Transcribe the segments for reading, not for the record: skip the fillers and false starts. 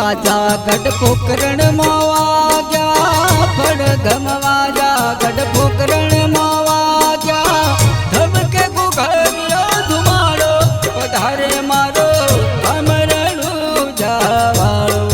ગમવાજા ગઢ પોકરણ મોવાગ્યા ફળ ગમવાજા ગઢ પોકરણ મોવાગ્યા ધમકે ગુઘરિયો ધુમાડો પધારે મારો અમરણું જાવાળો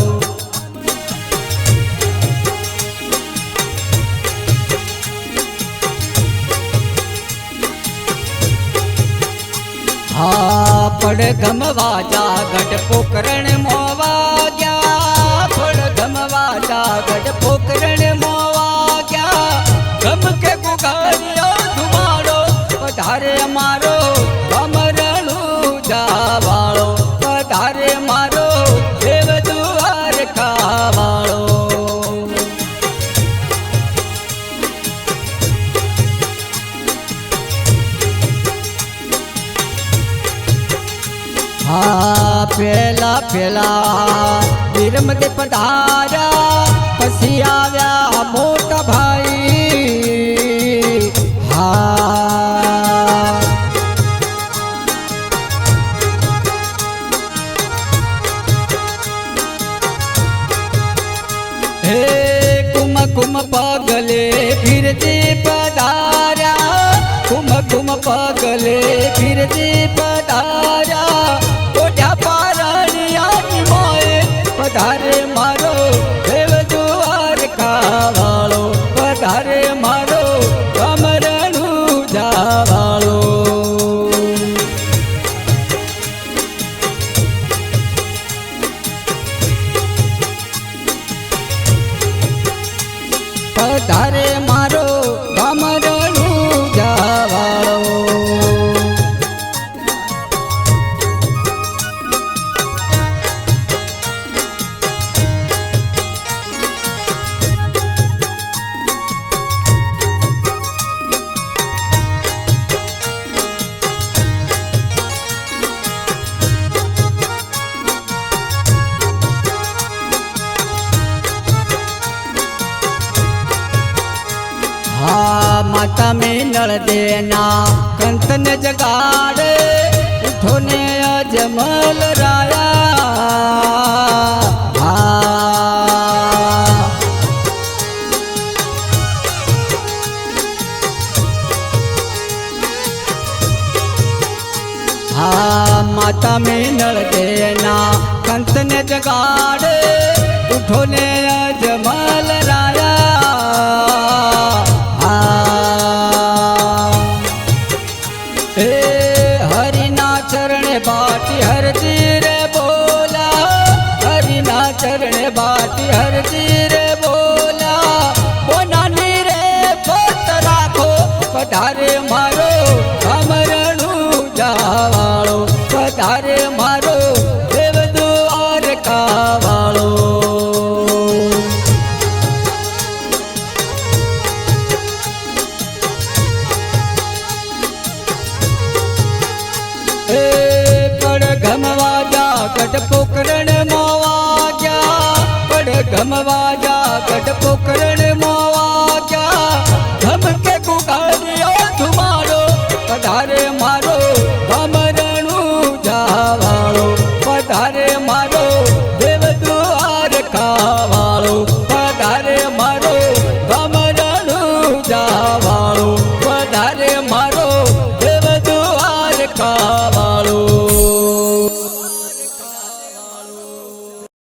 હા ફળ ગમવાજા ગઢ પોકરણ મોવાગ્યા ફળ ગમવાજા ગઢ પોકરણ મોવાગ્યા ગમકે ગુઘરિયો ધુમાડો પધારે મારો અમરણું જાવાળો પધારે મારો દેવ દ્વારકાવાળો હા પેલા પેલા વિરમદે પધાર્યા પછી આવ્યા મોટા ભાઈ હા હે કુમ કુમ પગલે ફિરતી પધાર્યા કુમ કુમ પગલે ફિરતી પધાર્યા પધારે મારો દેવ દ્વારકાવાળો પધારે મારો અમરણું જાવાળો પધારે મારો અમરણું જાવાળો હા માતા મેનળ દેના કંતને જગાડે ઉઠો ને અજમલ રાયા હા માતા મેનળ દેના કંતને જગાડે ઉઠો ને અજમલ રાયા हे हरिना चरणे बाटी हरती रे बोला हरिना चरणे बाटी हरती रे बोला बोनानी रे पत राखो पधारे मारो अमरणुं जावाळो पधारे मारो देव द्वारकावाळो गमवाजा गढ़ पोकरण मोवाग्या पड़ गमवाजा गढ़ पोकरण मोवाग्या धमके गुघरियो धुमाड़ो पधारे मारो अमरणुं जावाळो पधारे मारो देव द्वारकावाळो पधारे मारो अमरणुं जावाळो पधारे मारो देव द्वारकावाळो